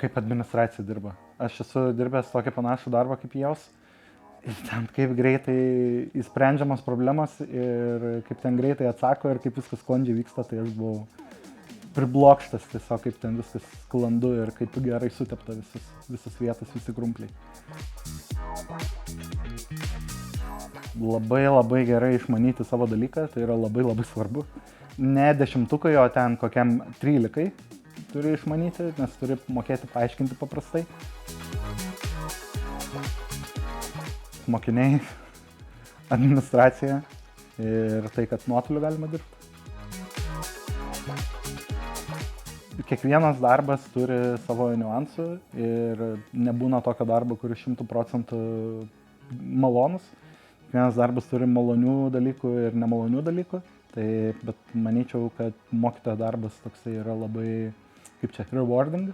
kaip administracija dirba. Aš esu dirbęs tokį panašų darbą kaip jos. Ir ten kaip greitai įsprendžiamas problemas ir kaip ten greitai atsako ir kaip viskas sklandžiai vyksta, tai aš buvau priblokštas tiesiog, kaip ten viskas sklandu ir kaip gerai sutepta visas vietas, visi krumpliai. Labai gerai išmanyti savo dalyką, tai yra labai svarbu. Ne 10, o ten kokiam 13 turi išmanyti, nes turi mokėti paaiškinti paprastai. Mokiniai, administracija ir tai, kad nuotoliu galima dirbti. Kiekvienas darbas turi savo niuansų ir nebūna tokio darbo, kuris 100% malonus. Kiekvienas darbas turi malonių dalykų ir nemalonių dalykų. Bet manyčiau, kad mokytojo darbas toksai yra labai, rewarding.